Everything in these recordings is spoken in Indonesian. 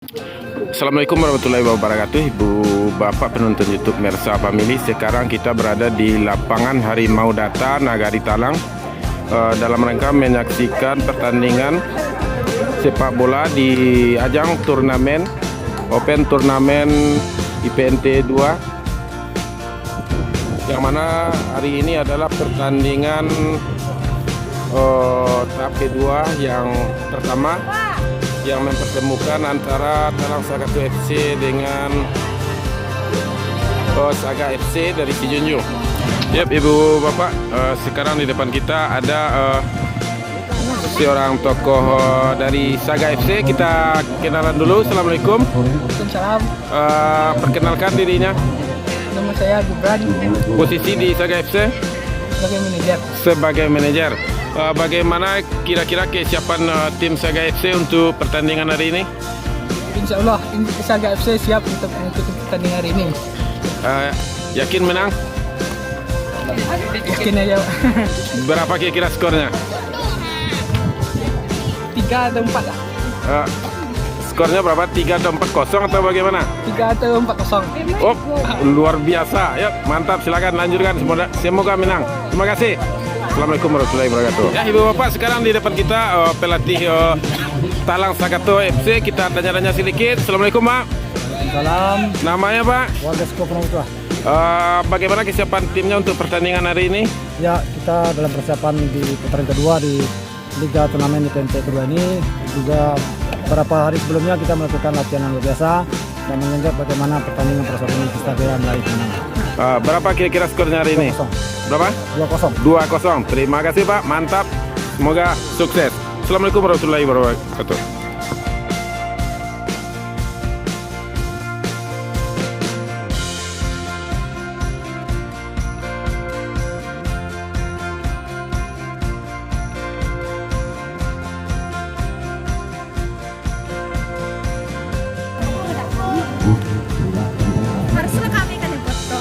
Assalamualaikum warahmatullahi wabarakatuh, Ibu Bapak penonton YouTube Mersa Family. Sekarang kita berada di lapangan Harimau Data Nagari Talang dalam rangka menyaksikan pertandingan sepak bola di ajang turnamen Open Turnamen IPNT 2, yang mana hari ini adalah pertandingan tahap kedua yang pertama, yang mempertemukan antara Talang Sagatu FC dengan Saga FC dari Sijunjung. Yap, Ibu Bapak, sekarang di depan kita ada seorang tokoh dari Saga FC. Kita kenalan dulu. Assalamualaikum. Waalaikumsalam. Perkenalkan dirinya. Nama saya Gibran, Posisi di Saga FC sebagai manajer. sebagai manajer. Bagaimana kira-kira kesiapan tim Saga FC untuk pertandingan hari ini? Insya Allah Saga FC siap untuk mengikuti pertandingan hari ini. Yakin menang? Yakin aja. Berapa kira-kira skornya? 3 atau 4 lah. Skornya berapa? 3 atau 4-0 atau bagaimana? 3 atau 4-0. Oh, luar biasa. Yuk, mantap. Silakan lanjutkan. Semoga menang. Terima kasih. Assalamualaikum warahmatullahi wabarakatuh. Ya, Ibu Bapak, sekarang di depan kita pelatih Talang Sagatu FC. Kita tanya-tanya sedikit. Assalamualaikum, Pak. Salam. Namanya, Pak? Warga Skopenautua. Bagaimana kesiapan timnya untuk pertandingan hari ini? Ya, kita dalam persiapan di putaran kedua di Liga Turnamen di IPNT kedua ini. Juga beberapa hari sebelumnya kita melakukan latihan yang luar biasa dan mengenjot bagaimana pertandingan persahabatan kita meraih kemenangan. Berapa kira-kira skornya hari ini? 2-0. Berapa? 2-0. 2-0. Terima kasih, Pak. Mantap. Semoga sukses. Assalamualaikum warahmatullahi wabarakatuh. Harusnya kami kan yang foto.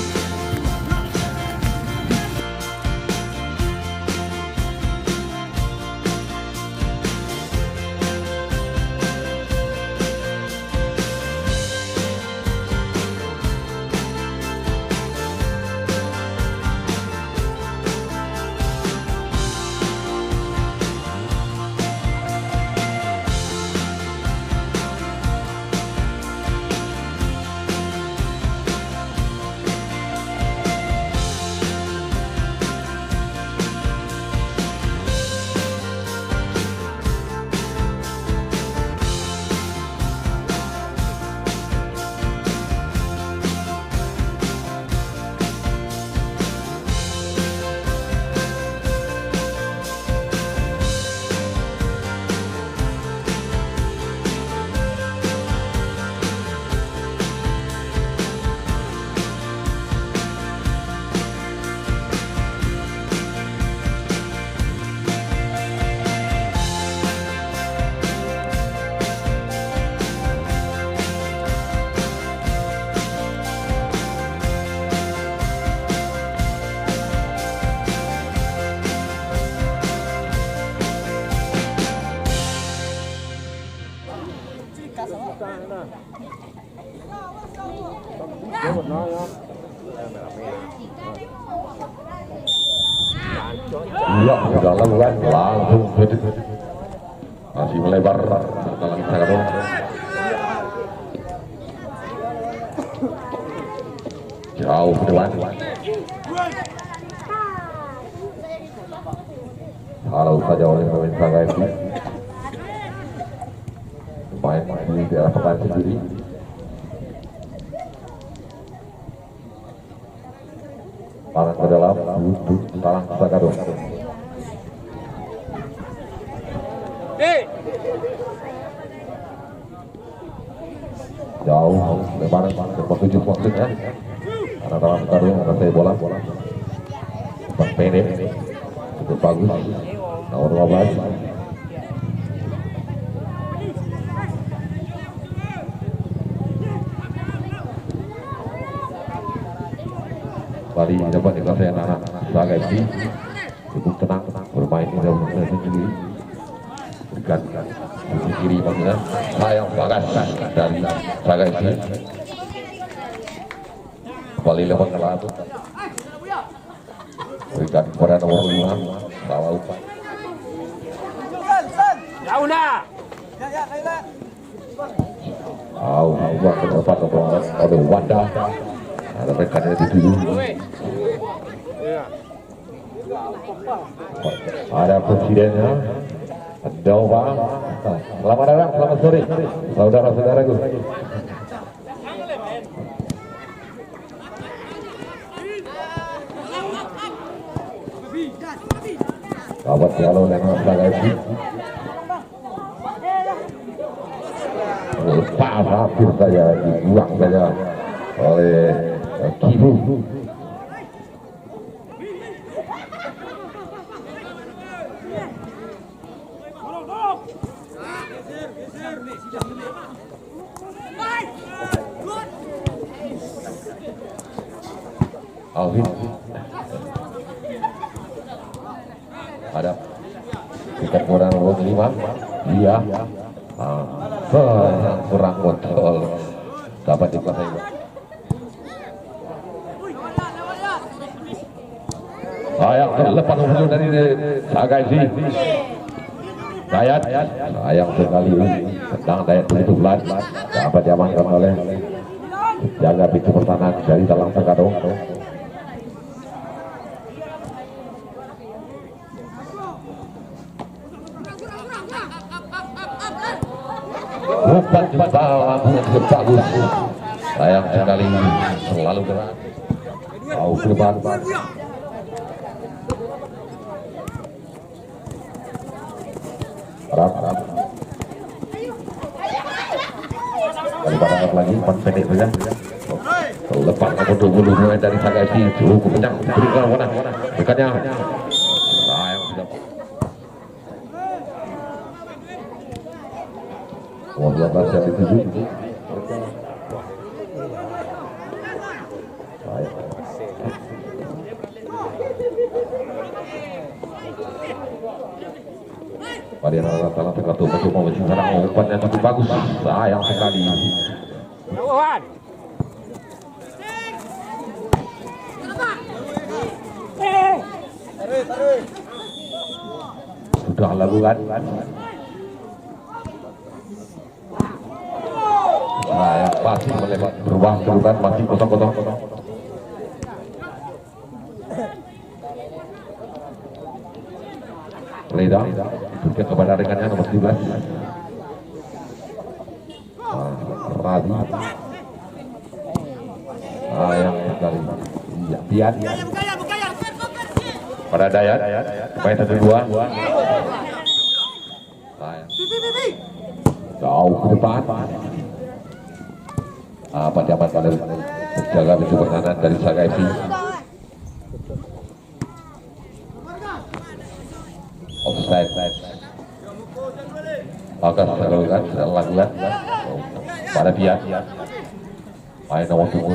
Iya, sudah lakukan langsung masih melebar Talang Sagatu. Jauh ke depan. Halau saja oleh pemain Saga FC. Pemain di daerah pekan sendiri. Panas ke dalam untuk Talang Sagatu. Jauh lebar tempat 7 maksudnya. Karena Talang Sagatu yang menguasai bola. Bang pendek cukup bagus. Nomor 15. Kembali dapat dikuasai anak Saga FC. Cukup tenang bermain di dalam sendiri. berikan sisi kiri maksudnya sayang bagas dari Sagai FC. Kembali lewat ke lalu berikan kepada nomor 5 Rawa Upan. Jauh dah. Buat ke depan oleh Wanda. Ada mereka yang dituju. Ada presidennya. Doa. Selamat datang, selamat sore, saudara-saudaraku. Kawan kalau dengan Sagai FC. Lepas hampir saja dibuang saja oleh Kibu. Alvin ada tiket kurang nomor 5 dia kurang kontrol dapat dikuasai. Sayang lepas umur dari Sagai FC. Dayat sayang sekali tentang Dayat begitu pelan dapat diamankan oleh jaga pintu pertahanan dari dalam Tekadong. Bukan jumpa lampunya cukup bagus. Sayang sekali selalu gerak. Ke depan. Harap. Daripada lagi empat pendek saja. Lepas nomor 20 dari Sagai FC cukup kencang berikan warna dekatnya. Sayang sudah. Nomor 12 yang dituju. Pada rata-rata tergantung mencoba mencoba umpan yang cukup bagus. Sayang sekali. Sudah lakukan. Sayang pasti melebar berubah kedudukan masih kosong-kosong. Reda berikan kepada rekannya nomor 17 Radi. Sayang sekali. Iya, Pian pada Dayat pemain 1-2. Sayang jauh ke depan. Apa dapat kalian jaga pintu pertahanan dari Sagai FC. Offside. Akan lakukan pada Pian. Main nomor 7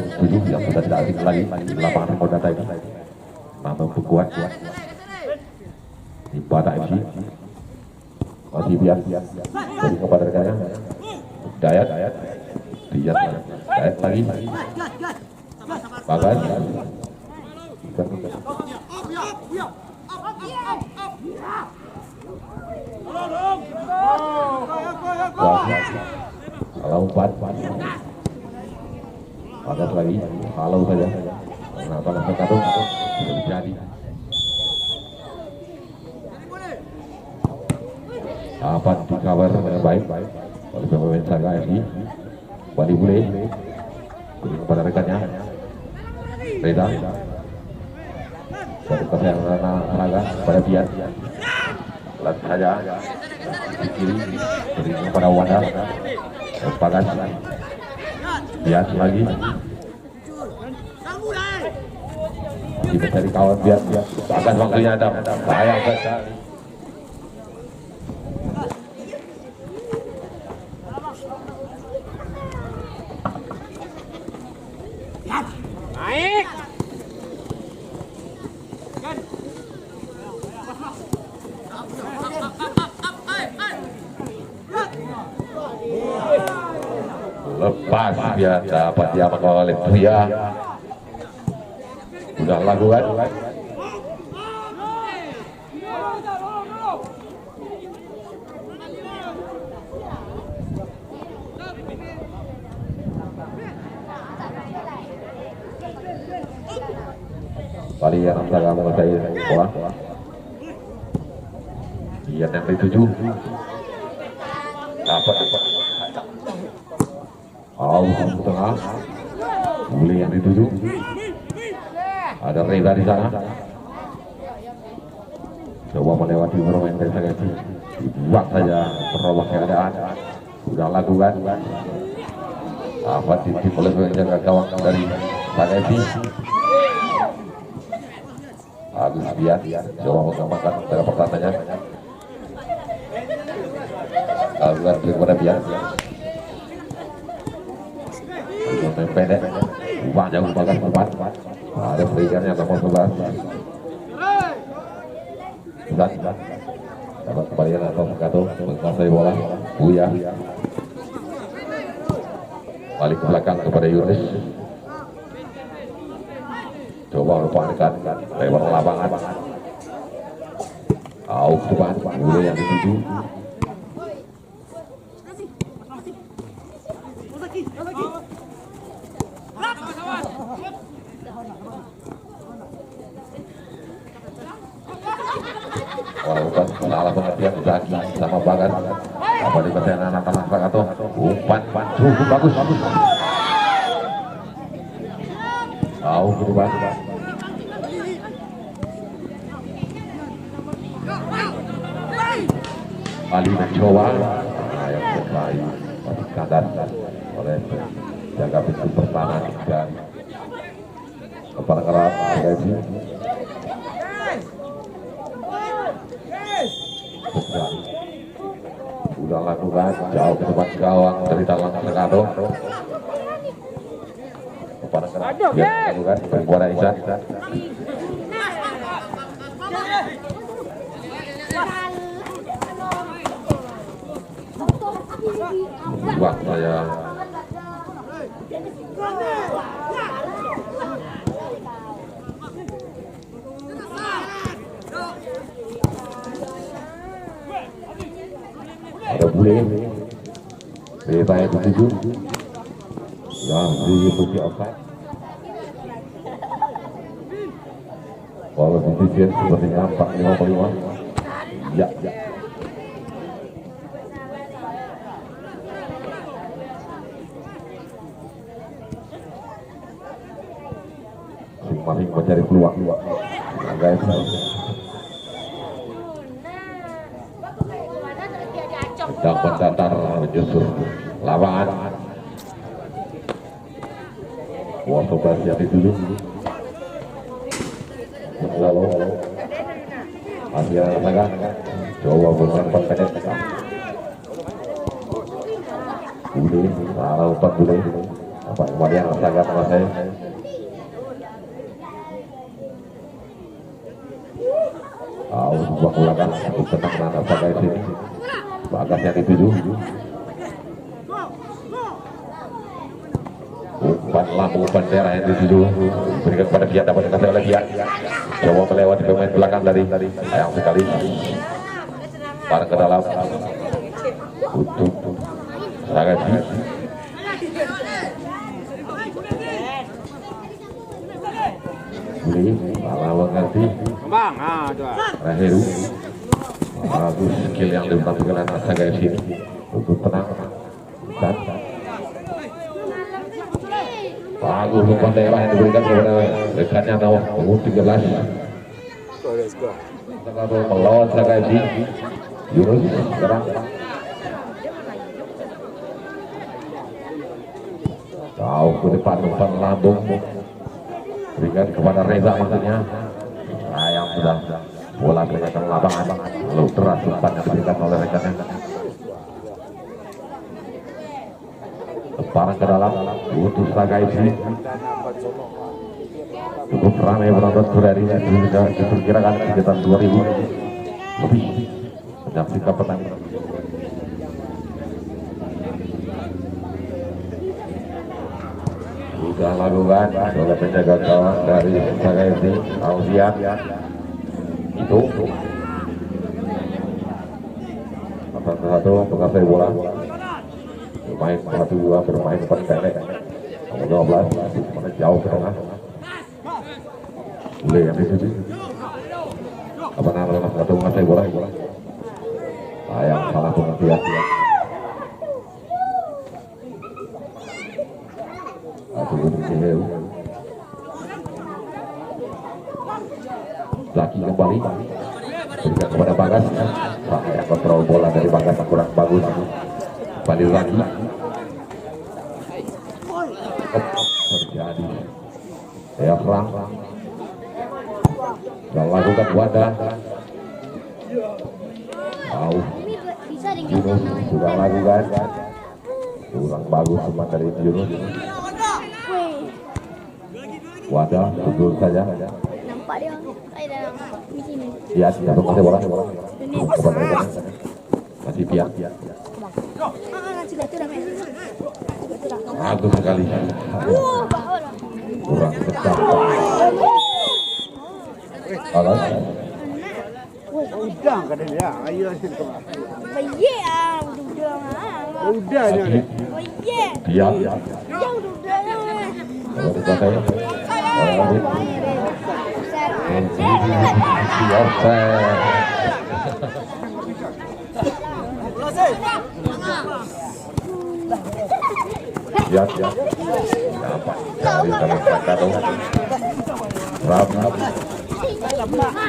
yang sudah tidak asing lagi di lapangan remote data ini. Namun berkuat di Bata FC. Masih Pian beri kepada rekannya Dayat lagi Bagas kalau umpan Bagas lagi halau saja. Kenapa langsung kadung sudah jadi. Dapat dikawal dengan baik oleh pemain Sagai FC. Bali Bule beri kepada rekannya Reda dari yang Raga pada Pian lihat saja di kiri beri kepada Wanda Bagas Pian lagi masih mencari kawan Pian Bagas waktunya ada sayang sekali. Naik. lepas dia dapat diamankan oleh Buya. Sudah lakukan. Kali yang antara menguasai bola. Ian yang dituju. Dapat. Ke tengah. Uli yang dituju. Ada Reza di sana. Coba melewati bermain dari Sagasi. Dibuat saja merubah keadaan. Sudah lakukan. Dapat ditip oleh penjaga gawang dari Sagasi. Agus Bian coba mengembangkan cara pertahanannya. Lakukan kepada Bian. Main pendek, banyak bagas tempat. Ada berikannya nomor 11. Dan dapat kembalian atau Kato menguasai bola. Buya balik ke belakang kepada Yunus. Coba lupakan lebar lapangan. Depan Buya yang dituju. Walaupun salah pengertian Zaki sama Bagas apa di bagian anak-anak Sakato umpan cukup bagus. Depan Ali mencoba yang selesai masih kandas oleh jaga pintu pertahanan dan kepala keras Gaji. Sudah lakukan jauh ke depan gawang dari Talang Sakato. Kepala keras dia lakukan Buana Isan. Buat saya ada Bule Beta yang dituju yang diikuti offside. Kalau ditujuan sepertinya 455. Ya. Masing mencari peluang. Guys. Sedang mendatar menyusur lapangan. Waktu bersiap dulu. Lalu masih ada coba berlempar pendek. Bule, salah umpan Bule. Apa kemudian sangat menguasai. Sebuah ulangan untuk tenang anak Bagas ini. Bagas yang dituju. Umpan daerah yang dituju berikan kepada Bian, dapat dikasih oleh Bian. Coba melewati pemain belakang dari sayang sekali. Barang ke dalam untuk Sagasi. Beli malah mengerti. Bang, Raheru bagus skill yang ditampilkan anak Sagasi ini untuk tenang dan bagus umpan daerah yang diberikan kepada rekannya nomor 13 melawan Sagasi. Yunus sekarang jauh ke depan umpan lambung berikan kepada Reza maksudnya. Yang sudah bola berikan lapangan lalu deras umpan yang diberikan oleh rekannya. Lemparan ke dalam untuk Sagasi. Cukup ramai penonton sore hari ini, diperkirakan sekitar 2000 lebih menyaksikan pertandingan. sudah lakukan oleh penjaga gawang dari Saga FC Alfian. Itu satu penguasai bola, bermain 1-2, bermain depan pendek nomor 12 mana jauh ke tengah, boleh yang dituju apa namanya satu penguasai bola, sayang salah pengertian. Lagi kembali berikan kepada Bagas. Sayang kontrol bola dari Bagas kurang bagus. Kembali lagi terjadi saya perang dan lakukan wadah. Yunus sudah lakukan kurang bagus semua dari Yunus. Wadah betul saja. Nampak dia di sini. Ya, sudah masih bola. Masih pihak. Bagus sekali. Kurang besar. Alas. Udah kata dia, ayo sini kemana? Bayi udah Udah ni. Bayi. Diam. Yang udah Kalau dikatai. Ya. Dapat dari tangan Kado. Rabi.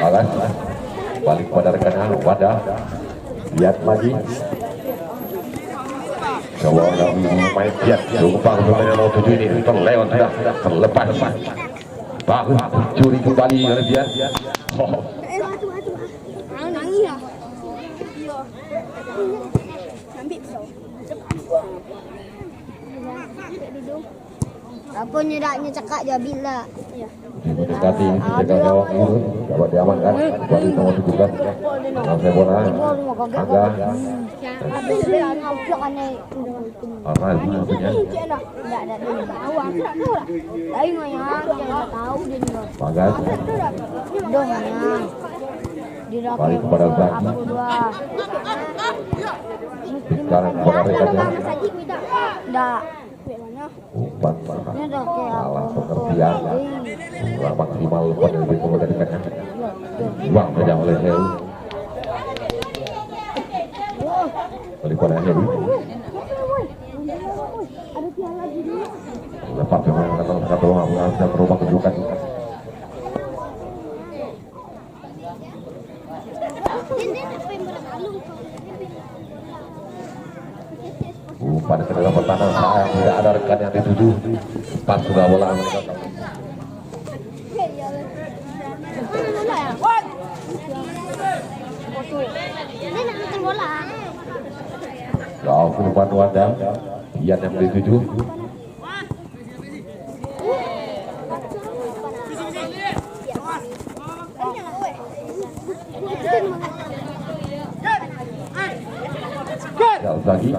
Alas. Balik pada rekan wadah. Lihat lagi. Kalau Rabi main lihat. Lupa pemain nomor 7 ini terlewat sudah terlepas. Bagus curi kembali oleh dia. nangis lah. Iya. Ambil pisau. Apa nyeraknya cakap je bila. Ya. Mendekati jaga gawang itu dapat diamankan. Kembali nomor 17. Langsung bola. Angga. Habis bila nak naik. Arah punya. Enggak ada dia tahu. Aku tak tahu lah. Lain yang jangan tahu dia ni. Bagas. Dong ya. Balik kepada Zaki. Sekarang kepada rekannya. Dah. Umpan salah pengertian. Kurang maksimal umpan yang dilakukan dari rekannya. Buang saja oleh Heru. Balik pada Heru. Lepas memang kata orang bisa merubah kedudukan. Pada kedua pertahanan sayang tidak ada rekan yang dituju. Pas sudah bola mereka. Jauh ke depan wadah. Ian yang dituju. Jauh lagi.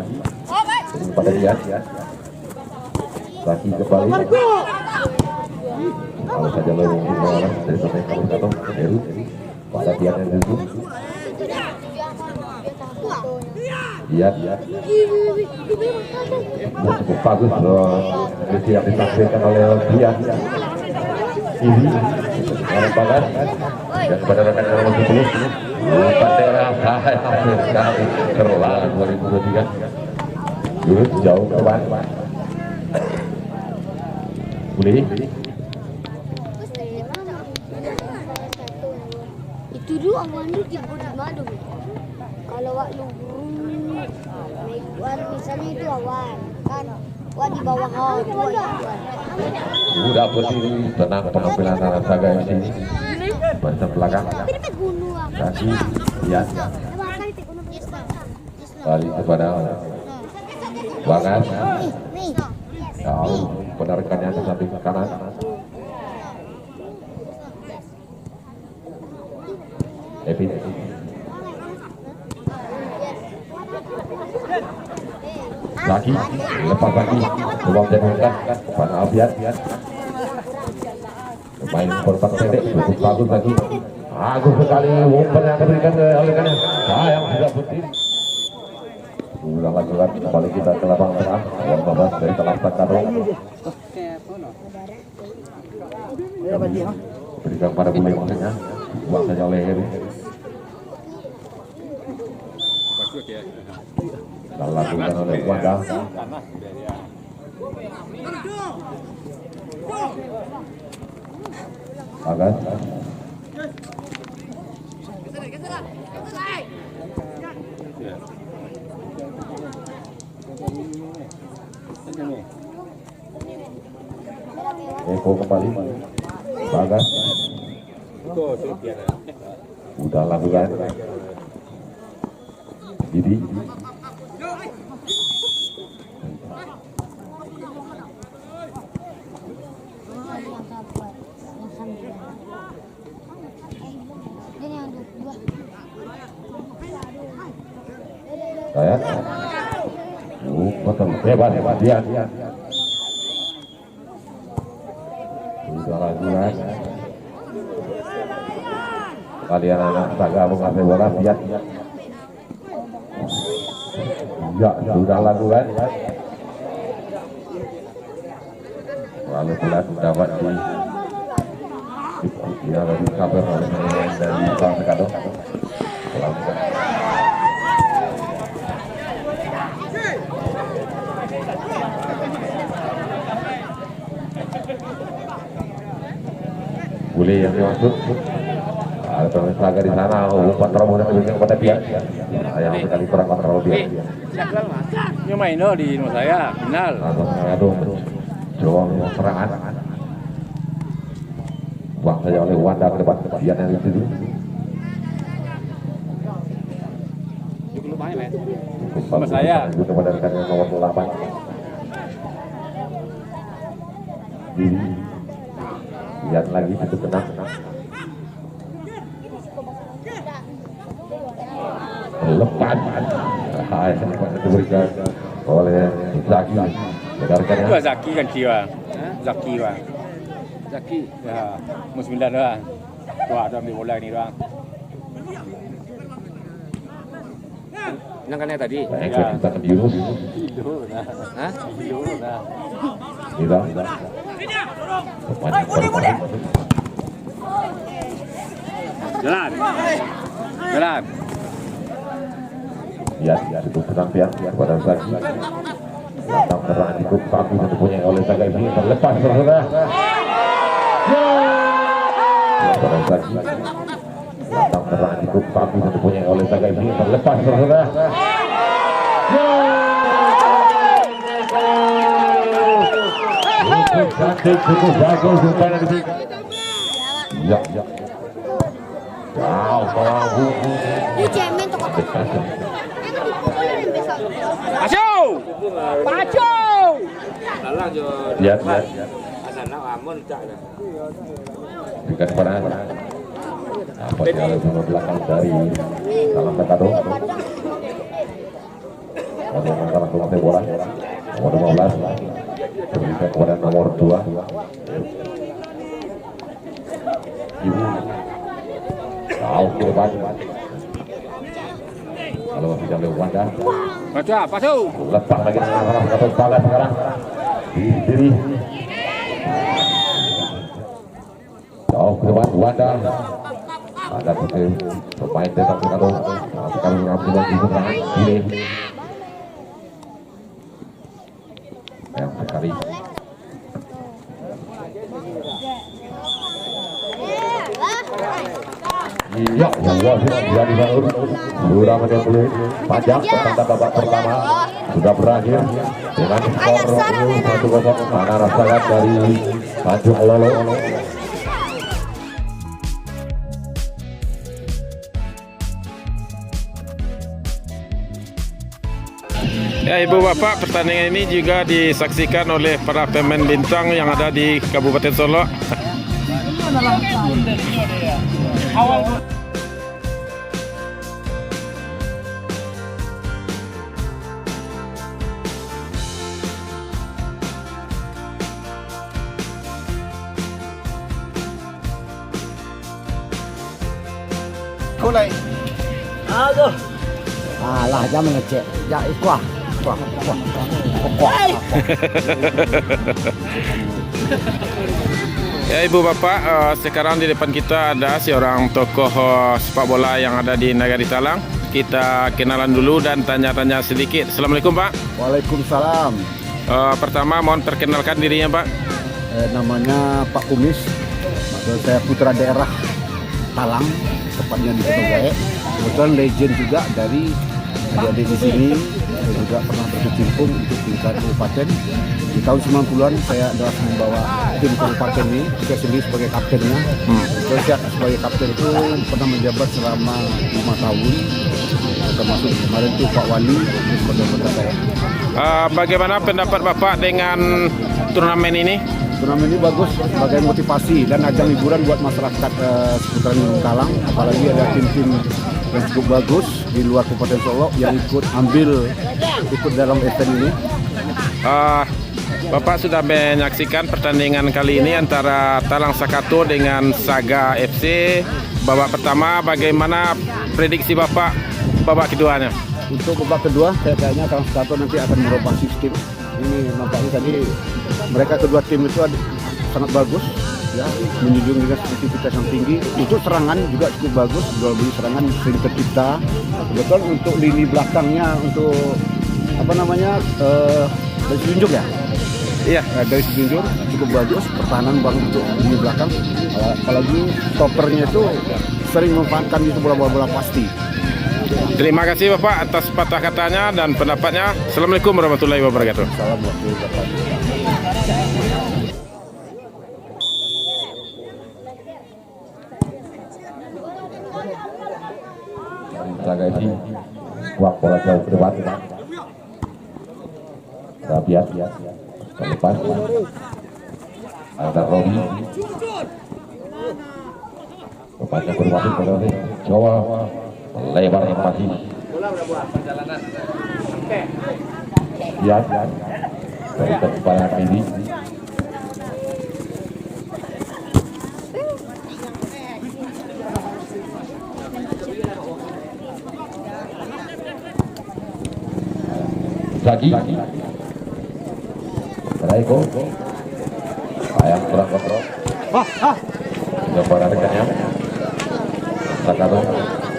Pada dia. Lagi kembali. Kalau saja lewat dari sampai kalau satu Heru. Pada dia yang dituju. Iya. Cukup bagus yang ditampilkan oleh dia. Ini Bagas dan pada rekan nomor 10 Bandera saya hampir sekali terlalu 2023 Yunus jauh ke depan. Boleh itu dulu awan itu di madu. Kalau waktu misalnya itu awan kan wah di bawah awan itu awan. Udah berdiri tenang penampilan anak Saga FC Barisan belakang kaki ya balik kepada Bagas jauh penarikannya ke samping kanan. Epi Ayo. 1 Zaki lepas lagi peluang jadikan kepada Alfian. Pemain berpat pendek cukup bagus lagi. Bagus sekali umpan yang diberikan oleh kanan. Sayang sudah putih. Ulang lakukan kembali kita ke lapangan tengah. Uang babas dari Telang Takaro. Berikan pada Bule maksudnya. Buang saja oleh Heri. Dan lakukan oleh Wanda. Agas. Eko kembali. Bagas. Udah lakukan. Didi. Saya. Betul. Hebat dia. Sudah lakukan. Kalian anak tak gabung kasih bola biar. Ya, sudah lakukan. Lalu pelan dapat dia lebih kabar oleh pemain dari Telang Takaro. Bule yang dimaksud ada pemain Saga di sana, umpan terobosan diberikan kepada pihak yang sekali kurang kontrol dia. Nhưng mày nó di rumah saya, final. Aduh, coba serangan. Buang saja oleh Wanda ke depan kemudian yang itu. Rumah saya. Kepada rekan yang nomor 8. Diri. Lihat lagi itu tenang. Lepas. Diberikan oleh Zaki. Dengarkan Itu Zaki kan jiwa. Zaki bang. Zaki. Ya, Musmilan doang. Wah, ada ambil bola ini doang. Nangkannya tadi. Kita ke Yunus. Hah? Nah. Tidak. Jalan. Ya, cukup tenang pihak kepada Zaki. Datang terang cukup bagus yang dipunyai oleh Saga ini terlepas saudara. Kepada Zaki. Datang terang cukup bagus yang dipunyai oleh Saga ini terlepas saudara. Cantik cukup bagus umpan yang diberikan. Ya. Wow, kalau Ini cemen tuh kok. Pacu. Lihat. Berikan kepada apa dia oleh nomor belakang dari Telang Takaro. Kemudian antara penguasai bola nomor 15 berikan kepada nomor 2. Ibu tahu ke depan. Kalau masih jauh Wanda. Pacu. Lepas lagi dengan arah satu Bagas sekarang di diri. Jauh ke depan Wanda. Ada pemain Telang Takaro. Sekarang mengambil lagi serangan ini. Yang sekali. Iya, yang wasit jadi bangun. Sudah menyebut panjang tanda babak pertama sudah berakhir dengan skor 1-0. Mana rasakan dari Tanjung Lolo. Ya, Ibu Bapak, pertandingan ini juga disaksikan oleh para pemain bintang yang ada di Kabupaten Solo. mulai. Aduh. Alah, jangan ngecek. Ya, kuah. Ya Ibu Bapak, sekarang di depan kita ada seorang tokoh sepak bola yang ada di Nagari Talang. Kita kenalan dulu dan tanya-tanya sedikit. Assalamualaikum Pak. Waalaikumsalam. Pertama mohon perkenalkan dirinya Pak. Namanya Pak Kumis. Saya putra daerah Talang, tepatnya di Kota. Kebetulan legend juga dari adik-adik di sini. Saya juga pernah berkecimpung untuk tingkat kabupaten. Di tahun 90-an saya adalah membawa tim kabupaten ini. Saya sendiri sebagai kaptennya. Saya sebagai kapten itu pernah menjabat selama 5 tahun. Termasuk kemarin itu Pak Wali di kota saya. Bagaimana pendapat Bapak dengan turnamen ini? Turnamen ini bagus sebagai motivasi dan ajang hiburan buat masyarakat seputaran Gunung Talang. Apalagi ada tim-tim yang cukup bagus di luar Kabupaten Solok yang ikut dalam event ini. Bapak sudah menyaksikan pertandingan kali ini antara Talang Sakato dengan Saga FC. Babak pertama, bagaimana prediksi Bapak babak keduanya? Untuk babak kedua, saya kayaknya Talang Sakato nanti akan merubah sistem. Ini nampaknya tadi mereka kedua tim itu sangat bagus, ya, menjunjung dengan sportivitas yang tinggi. Untuk serangan juga cukup bagus, jual beli serangan sering tercipta. Kebetulan untuk lini belakangnya untuk dari Sejunjur ya. Iya, dari Sejunjur cukup bagus, pertahanan baru untuk lini belakang. Apalagi stoppernya itu sering memanfaatkan itu bola-bola pasti. Terima kasih Bapak atas patah katanya dan pendapatnya. Assalamualaikum warahmatullahi wabarakatuh. Salam waktu Saga ini buang bola jauh ke depan. Rabiat terlepas. Ada Robi. Bapaknya berwakil ke Jawa. Lebar masih. Lihat dari kepada ini. Lagi. Raiko. Ayam kurang kontrol. Coba rekannya. Sakato.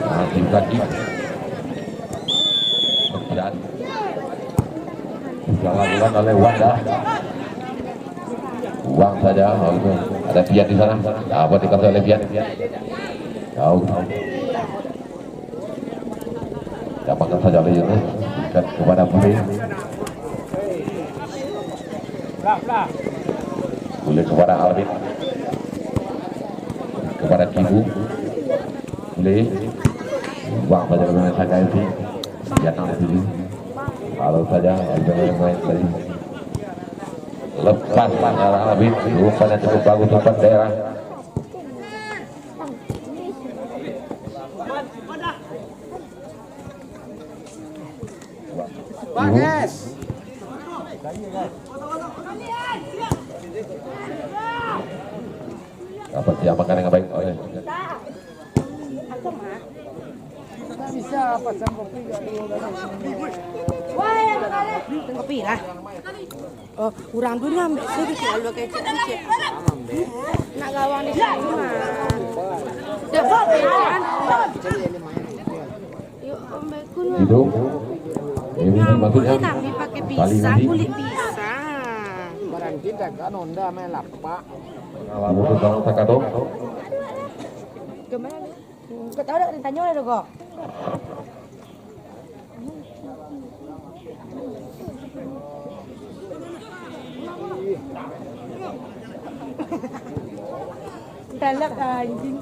Masih lagi. Jalan oleh Wanda. Uang saja. Ada Pian di sana. Dapat dikasih oleh Pian. Jauh. Dapatkan saja oleh Yunus. Berikan kepada Bule. Bule kepada Alvin. Kepada Kibu. Bule. Uang saja dengan Saga ini. Dia nanti. Kalau saja main tadi. Lepas arah Alvin. Rupanya cukup bagus umpan daerah. Bagus. Dapat diamankan dengan baik oleh Kopi lah. Oh, kurang dulu ambil sedikit kalau kecil. Nak gawang di sana. Dapat kan? Yuk, ambil kuno. itu. Ini maksudnya Kami pakai pisang, kulit pisang. Barang kita kan Honda main lapak. Lalu Talang Sakato. Gimana nih? Kau tahu tak tanya oleh kok? Dalam anjing.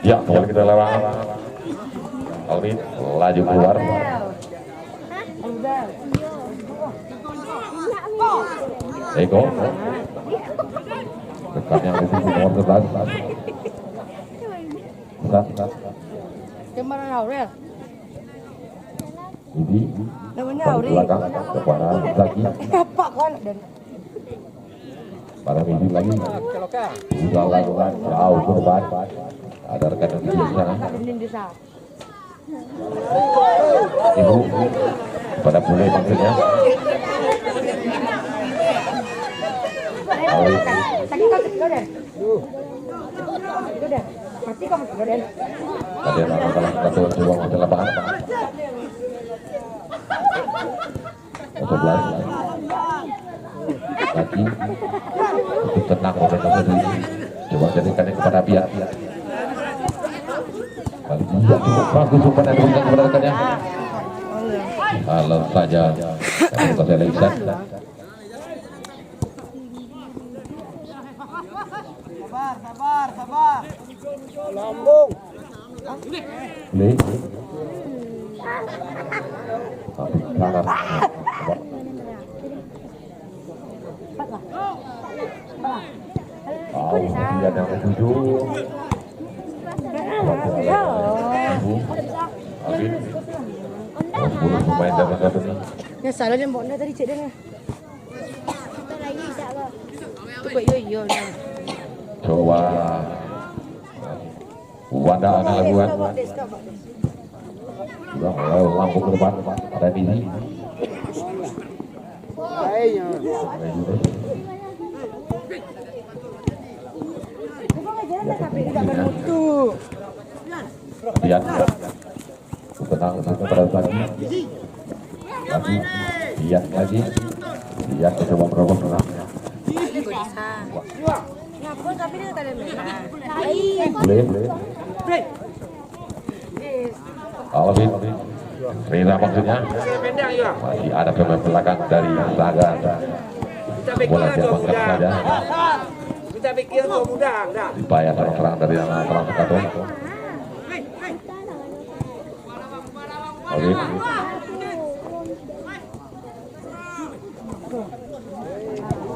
Ya, kalau kita lewat Alvin laju keluar. Eko Bukan yang itu nomor 11. Bukan. Kemarin Aurel. Ini Namanya pada Aurel. belakang kepada Zaki. Apa kan? Dan Pada minggu lagi sudah lakukan jauh ke depan. Ada rekan yang di sana. ini desa. Ibu pada boleh maksudnya. Tadi kau ketiga deh. Itu deh. Mati kamu ketiga deh. Tadi yang akan salah satu ruang hotel lapangan. 11 lagi untuk tenang oleh nomor ini. Coba jadikan kepada pihak. Kali ini bagus umpan yang diberikan kepada rekannya. Kalau saja kita selesai. Sabar. Lambung. Boleh. Tapi kanan. Kemudian yang ketujuh. Ibu. Alvin. 10 pemain dalam satu ini. Yang salah dia bawa tadi cik dia. Tu buat yo. Coba wadah anak laguan sudah mulai lampu ke depan ada di sini. Lihat tenang pada pagi lihat coba berobos tenang. Ngapun tapi dia tak ada merah. Boleh. Alvin, Rina maksudnya masih ada pemain belakang dari Saga. Bola diamankan saja. Kita pikir kau mudah, enggak? Dipayah serang dari Terang Sekatung. Alvin.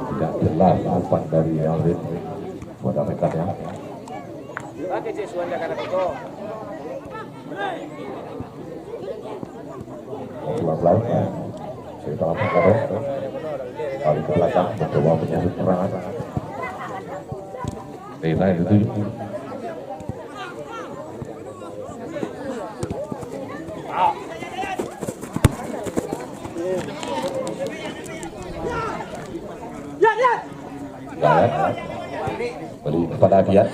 Tidak jelas umpan dari Alvin. Pada rekannya. Pakai cik suara kata kau. 12 ya. Dari Terang Sekatung. Kali ke belakang mencoba menyambut serangan. Rina itu. Beri kepada Agiat.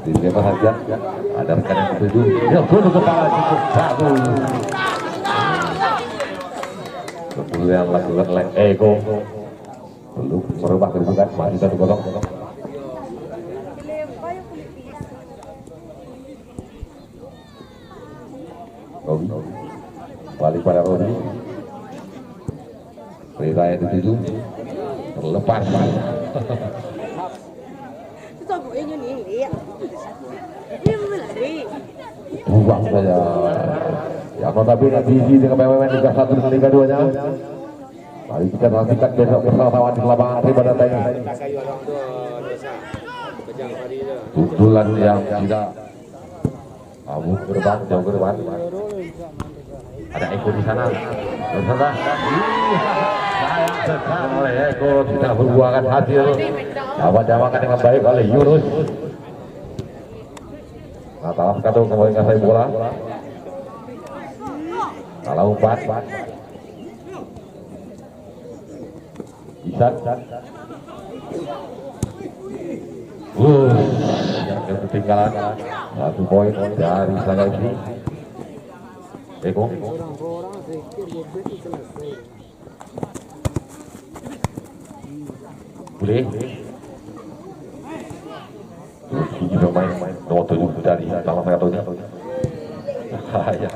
Diterima Agiat. Ada rekan yang ketujuh. Ya, gol kepala cukup bagus. Kemudian lakukan oleh Eko. Belum merubah kedudukan. Masih 1-0. Robi. Balik pada Robi. Rita yang dituju. Terlepas. Itu aku ingin ini lihat. Dia melari. Buang saja. Ya, tapi diisi dengan pemain Liga 1 dan Liga 2-nya. Mari kita nantikan besok bersama-sama di lapangan Tribadata ini. Tuntulan yang tidak kamu ke depan, jauh ke depan. Ada Eko di sana. Bersama. Sayang sekali oleh Eko tidak berbuahkan hasil. Dapat dengan baik oleh Yunus. Nah, Terang Sekatung kembali ngasih bola. Salah umpan. Isan. Yang ketinggalan 1 poin dari Saga FC. Eko. Boleh. Ini pemain nomor 7 dari Terang Sekatung. Ya.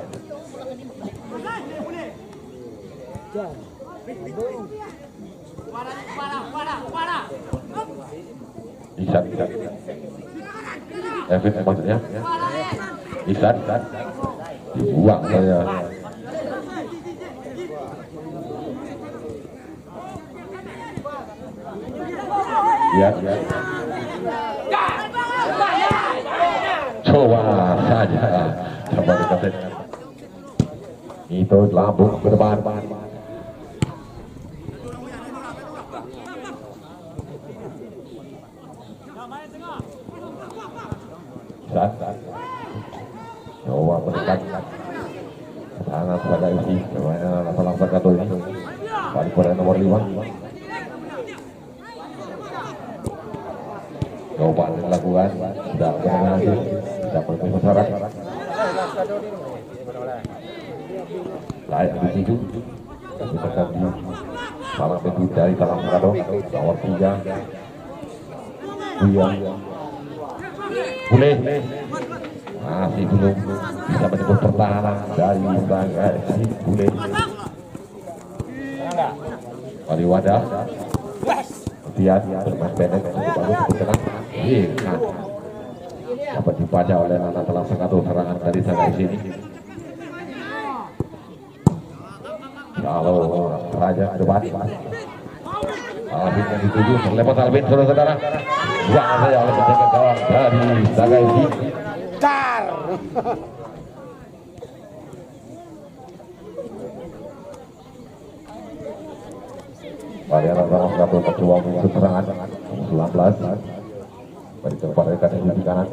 Isan. Evin maksudnya. Isan. Dibuang saya. Ya. coba dikasih. Itu lambung ke depan. Coba mendekat sangat pada isi pemain Talang Sakato ini balik pada nomor 5. Coba dilakukan tidak berhasil, tidak berhasil syarat layak dituju ditekan di Talang Petu dari Talang Sakato nomor 3 Buya boleh masih belum bisa menyebut pertahanan dari si Bule. Wali Wadah kemudian bermain pendek bagus bergerak dapat dibaca oleh Nana Talang Sakato serangan dari Sagai sini. Kalau Raja ke depan Alvin yang dituju terlepas Alvin saudara-saudara buang saja oleh penjaga gawang dari Sagai sini. Varian Talang Sakato terjual musuh serangan 19 dari tempat mereka di kanan.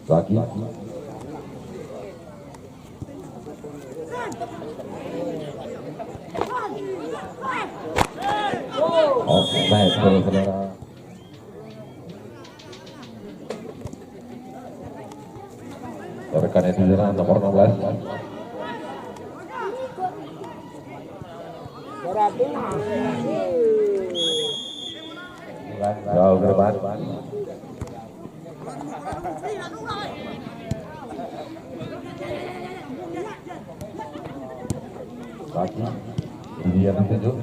Lagi offside saudara-saudara. Rekan itu jalan nomor 16. Jauh ke depan. Lagi ini yang ditunjuk.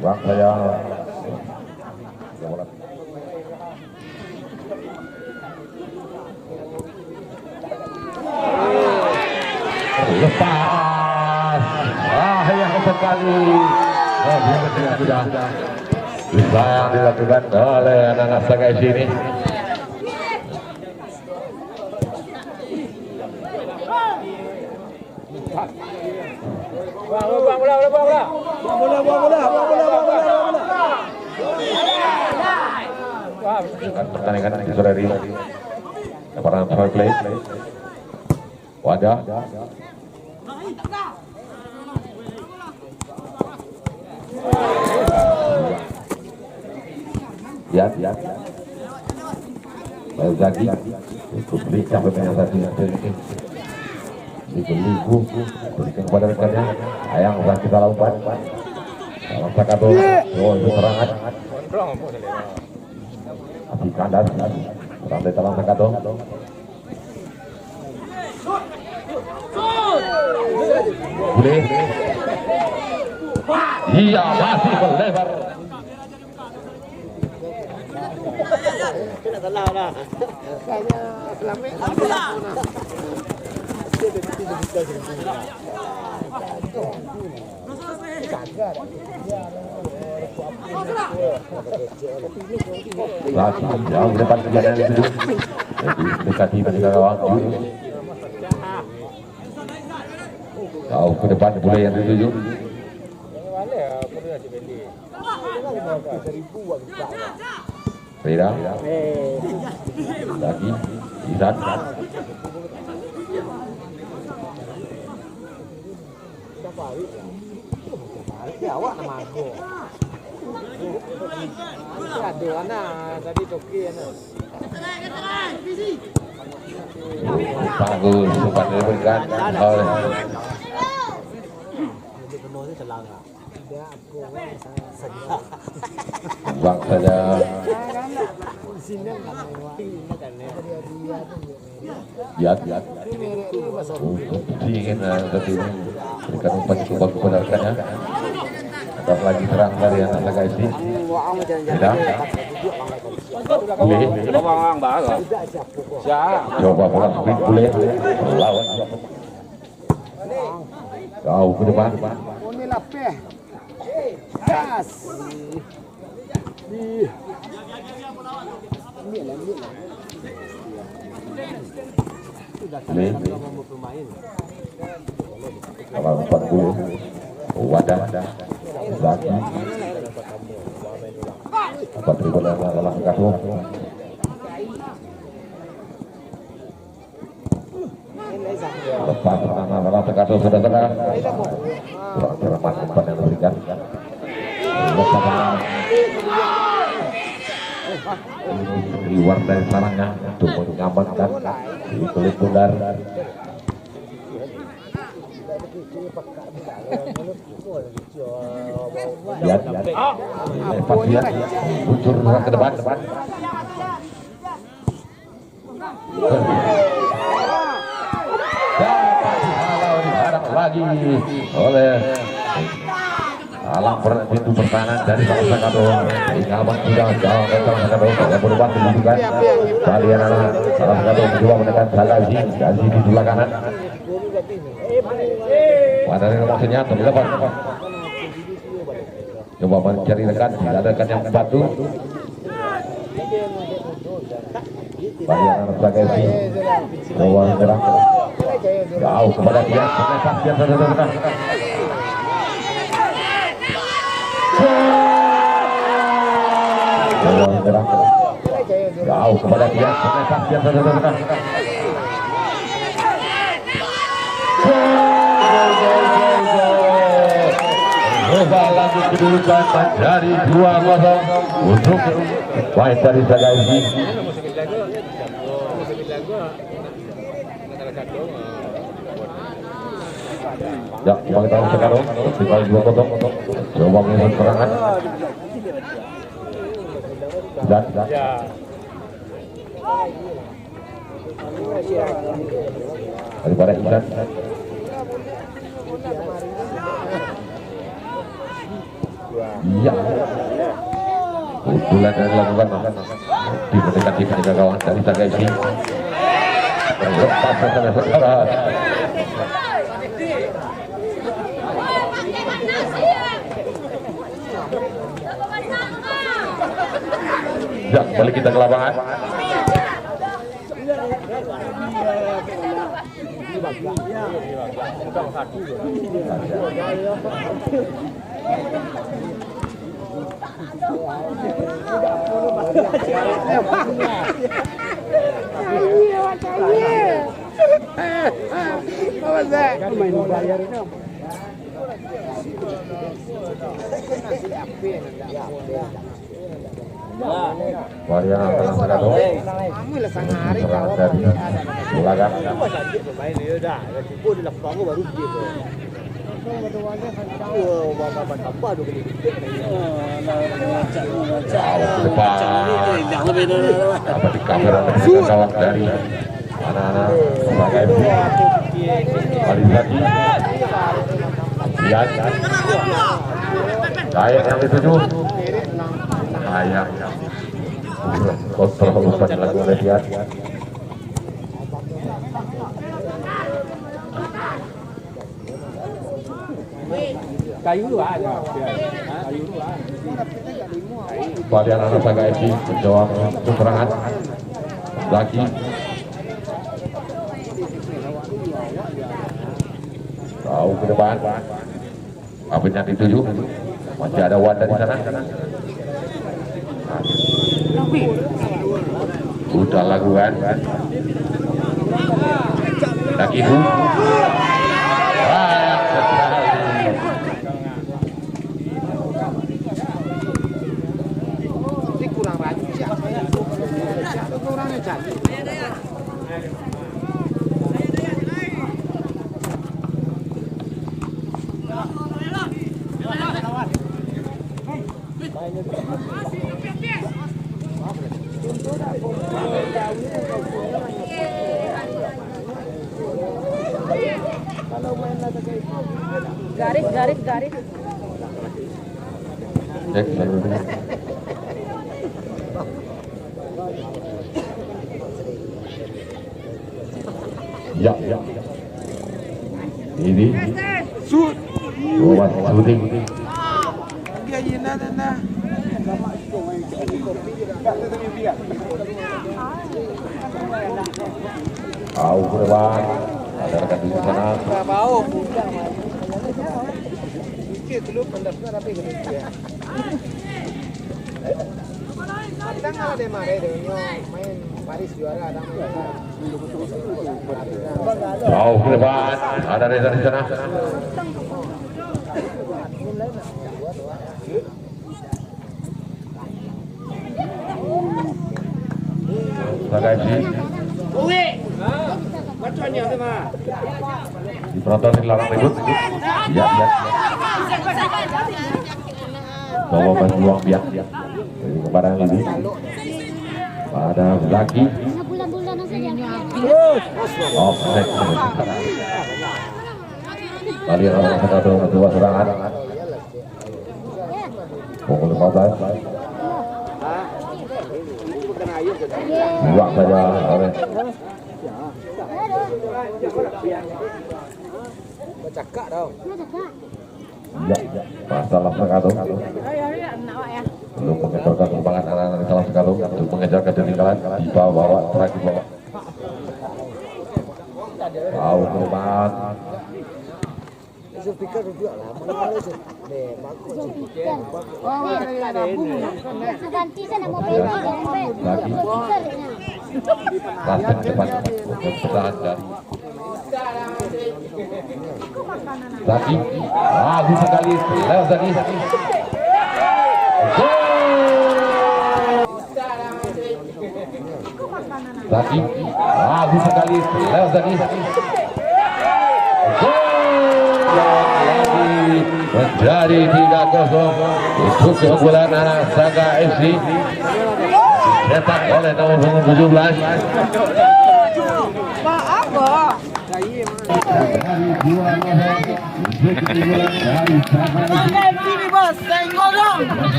Bang saya lepas yang sekali sudah bisa yang dilakukan oleh anak-anak Sagai sini. Pertandingan di sore hari lapangan fair play Wadah ya baru lagi untuk berikan pemain tadi dibeli berikan kepada rekannya ayang akan kita lakukan Talang Sakato itu serangan api kandas serang dari Talang Sakato boleh iya masih melebar lagi jauh depan kejadian itu dekati penjaga gawang jauh ke depan boleh yang dituju Rida lagi Izan bagus umpan diberikan oleh buang saja lihat ingin tadi berikan umpan cukup kepada rekannya ada lagi serang dari anak Sagai ini tidak boleh coba bola speed boleh lawan jauh ke depan Ini kalau 40 wadah lagi 4.000 adalah kartu. Lepas pertama adalah kartu sudah terang. Kurang cermat umpan yang diberikan. Keluar dari sarangnya untuk mengamankan di kulit bundar. Lihat, lepas lihat, unsur ke depan. Diharap lagi oleh alam pintu pertahanan dari Bangsa Kadong. Ingaman sudah jauh dari Bangsa Kadong yang berubah kedudukan. Kalian anak Bangsa Kadong mencoba menekan Gazi di sebelah kanan. Padahal maksudnya terlepas. Coba mencari rekan, tidak ada rekan yang membantu. Kalian anak Gazi coba menyerang jauh kepada dia. Lepas dia terdekat. Jauh kepada dia, lepas dia terdekat. Ubah lagi kedudukan menjadi 2-0 untuk main dari Sagaisi. Ya, kita tahu sekarang tinggal 2-0 coba mengikut serangan dan daripada Isan iya pukulan yang dilakukan di mendekati penjaga gawang dari Sagaisi terlepas dari sekarang. Ya, balik kita ke lapangan. Waria tengah Kadong serang dari Bulagan. Dapat di kamera kawan dari anak-anak sebagai kali lagi lihat kayak yang dituju kayak kontrol umpan dilakukan oleh dia. Kayu lu ada. Kayu lu ada. Pada anak Sagaisi menjawab untuk serangan lagi. Tahu ke depan. Apa yang dituju? Masih ada wadah di sana. Udah lakukan. Lagi itu. Garis. Ya. Ini buat shooting. Tahu ke depan, ada rekan di sana. Jauh ke depan, ada Reza di sana. Sagaji. Di penonton dilarang ribut. Ya. Bawa berjuang biak. Dari kepada ini. Pada Zaki. Offset. Kali orang satu dua serangan. Pukul 15. Buang saja oleh ya, masalah Sekalung belum mengejarkan kembangan anak-anak di dalam Sekalung untuk mengejar ketinggalan di bawah terakhir bawah tahu kerumahan lagi Rasen cepat untuk bertahan dari Zaki bagus sekali lewat Zaki Zaki bagus sekali lewat Zaki menjadi 3-0 untuk keunggulan anak Saga FC dicetak oleh nomor 17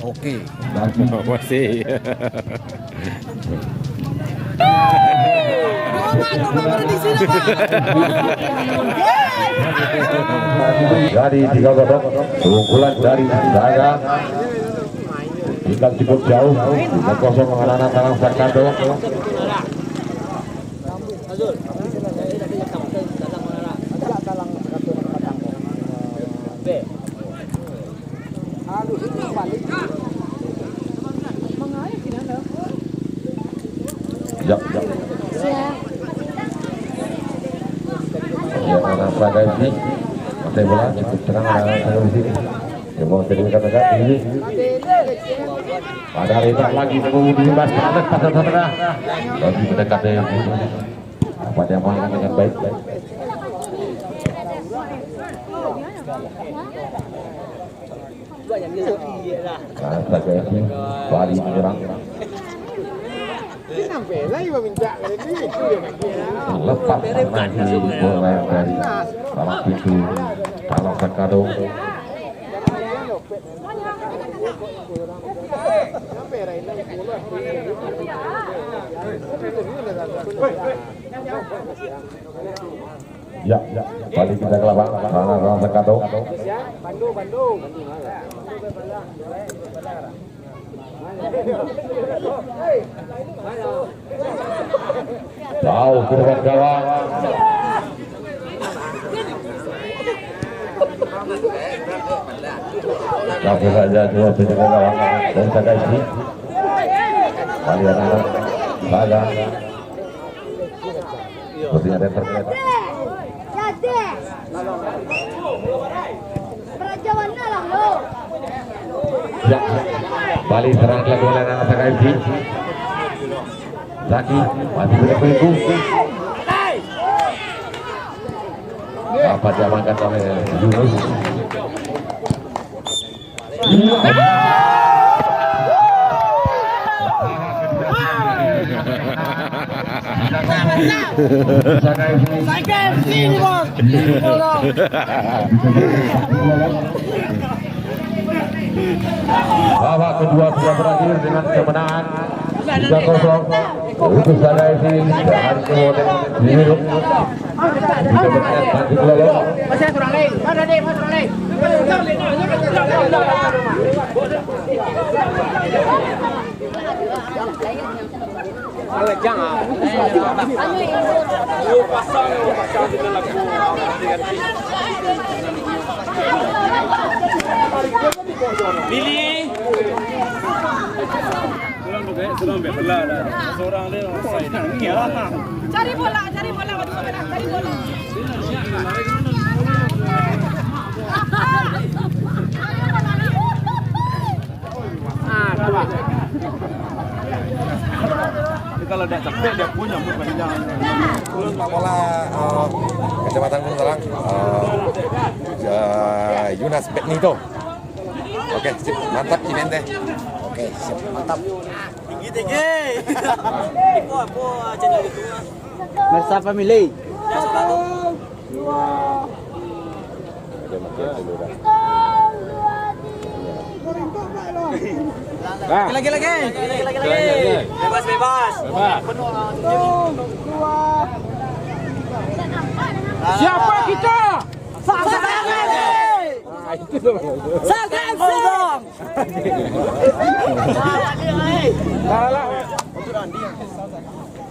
Oke. Masih. Jadi 3-0 keunggulan dari Saga tinggal cukup jauh 3-0 mengalahkan Talang Sakado. Ya. Ya, anak Saga ini masih bola cukup tenang anak Saga di sini. Coba terima kata ini. Pada letak lagi menunggu di bas anak pasal tengah. Lagi mendekati yang ini. Apa dia mainkan dengan baik. Karena Saga ini balik menyerang. Lepas maju bola dari dalam pintu Talang Sakado. Ya, balik kita ke lapangan Talang Sakado. Jauh ke depan gawang. Tapi saja dua penjaga gawang dan Saga ini. Kalian anak Saga. Sepertinya ada yang terkait. Ya, balik serang lagi oleh anak Saga ini. Zaki masih bisa berikut. Dapat diamankan oleh Yunus. Babak kedua sudah berakhir dengan kemenangan 3-0 Untuk Saga FC hari kemudian dihidup kita berkata di Kuala. Lili. Cari bola, cari bola, cari bola. Kalau udah capek dia punya panjang. Pak Bola Kecamatan Gunung Talang Yunas Betnito. Oke, sip, mantap Cimende. Oke, sip, mantap. Tinggi. Mersa Family. Lagi. Bebas. Siapa kita?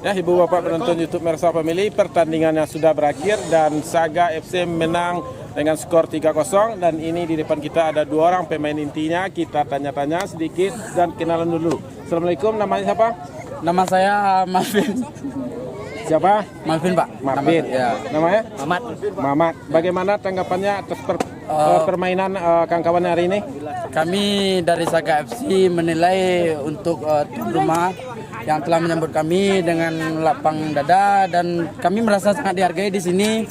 Ya, ibu bapak penonton YouTube Mersa Family, pertandingannya sudah berakhir dan Saga FC menang dengan skor 3-0 dan ini di depan kita ada dua orang pemain intinya. Kita tanya-tanya sedikit dan kenalan dulu. Assalamualaikum, namanya siapa? Nama saya Marvin. Siapa? Marvin, Pak. Marvin. Ya. Namanya? Mamat. Bagaimana tanggapannya atas permainan kawan-kawan hari ini? Kami dari Saga FC menilai untuk tuan rumah yang telah menyambut kami dengan lapang dada dan kami merasa sangat dihargai di sini.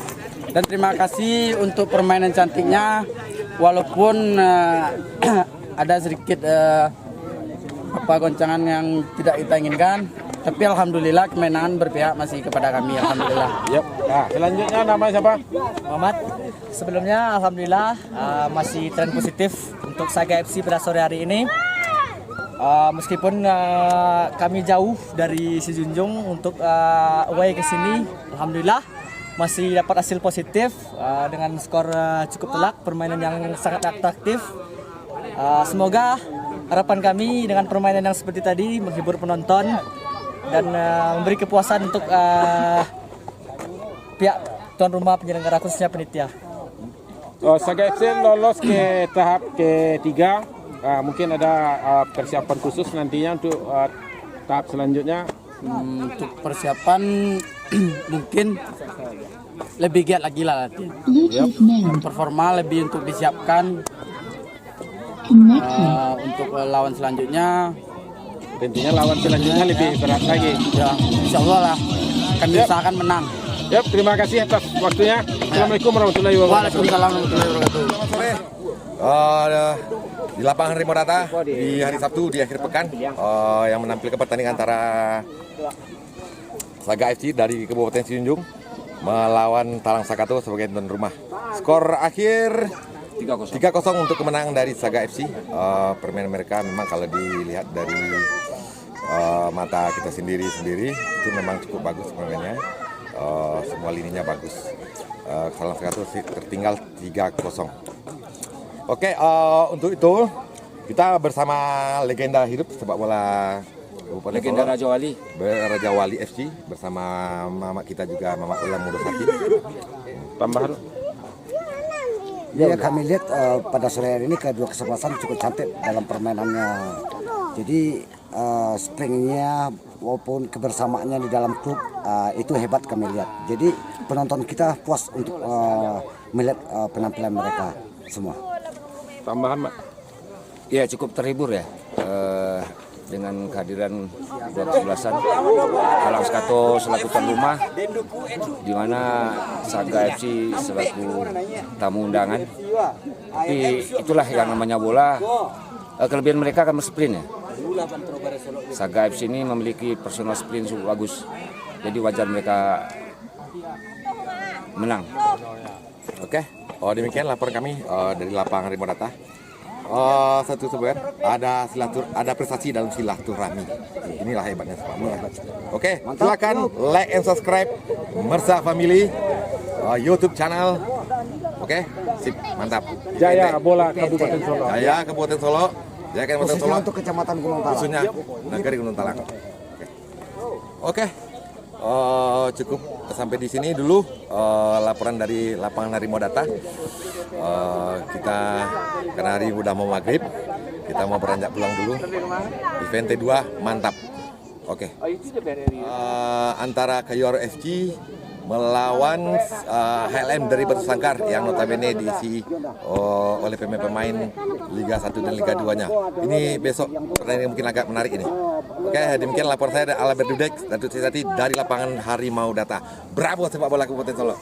Dan terima kasih untuk permainan cantiknya, walaupun ada sedikit goncangan yang tidak kita inginkan, tapi alhamdulillah kemenangan berpihak masih kepada kami, alhamdulillah. Yep. Nah, selanjutnya nama siapa? Muhammad. Sebelumnya alhamdulillah masih tren positif untuk Saga FC pada sore hari ini. Meskipun kami jauh dari Sijunjung untuk away ke sini, alhamdulillah masih dapat hasil positif dengan skor cukup telak, permainan yang sangat atraktif. Semoga harapan kami dengan permainan yang seperti tadi menghibur penonton dan memberi kepuasan untuk pihak tuan rumah penyelenggara khususnya penitia. Saga FC lolos ke tahap ketiga. Mungkin ada persiapan khusus nantinya untuk tahap selanjutnya. Untuk persiapan mungkin lebih giat lagi lah nanti. Performa lebih untuk disiapkan untuk lawan selanjutnya. Tentunya lawan selanjutnya lebih berat lagi. Ya, insya Allah lah kami usahakan menang. Yap, terima kasih atas waktunya. Assalamualaikum warahmatullahi wabarakatuh. Waalaikumsalam warahmatullahi wabarakatuh. Di lapangan Rimau Data di hari Sabtu di akhir pekan yang menampilkan pertandingan antara Saga FC dari Kabupaten Sijunjung melawan Talang Sakato sebagai tuan rumah. Skor akhir 3-0 untuk kemenangan dari Saga FC. Permainan mereka memang kalau dilihat dari mata kita sendiri itu memang cukup bagus permainannya. Semua lininya bagus. Talang Sakato tertinggal 3-0. Oke, untuk itu kita bersama legenda hidup sepak bola Legenda Raja Wali. Raja Wali FC bersama mama kita juga, Mama Ulam Mudosati. Tambahan. Ya, kami lihat pada sore hari ini kedua kesebelasan cukup cantik dalam permainannya. Jadi springnya maupun kebersamaannya di dalam klub itu hebat kami lihat. Jadi penonton kita puas untuk melihat penampilan mereka semua. Tambahan, Mak. Ya, cukup terhibur ya dengan kehadiran dua kesebelasan Talang Sakato selaku tuan rumah, di mana Saga FC selaku tamu undangan. Tapi itulah yang namanya bola. Kelebihan mereka akan sprint ya. Saga FC ini memiliki personal sprint cukup bagus, jadi wajar mereka menang. Oke, demikian laporan kami dari lapangan Rimau Data. satu sebenarnya ada prestasi dalam silaturahmi. Inilah hebatnya sepak bola. Oke, silakan like and subscribe Mersa Family YouTube channel. Oke, sip, mantap. Jaya Bola Kabupaten Solo. Jaya Kabupaten Solo. Jaya Kabupaten Solo. Untuk Kecamatan Gunung Talang. Khususnya Negeri Gunung Talang. Oke. Cukup sampai di sini dulu laporan dari lapangan Harimau Data. Kita karena hari udah mau maghrib, kita mau beranjak pulang dulu. Event T2 mantap. Oke. Antara Kayor FC melawan HLM dari Batu Sangkar yang notabene diisi oleh pemain-pemain Liga 1 dan Liga 2-nya. Ini besok pertandingan mungkin agak menarik ini. Oke, demikian laporan saya dari Albert Dudek dan Tuti dari lapangan Harimau Data. Bravo sepak bola Kabupaten Solo.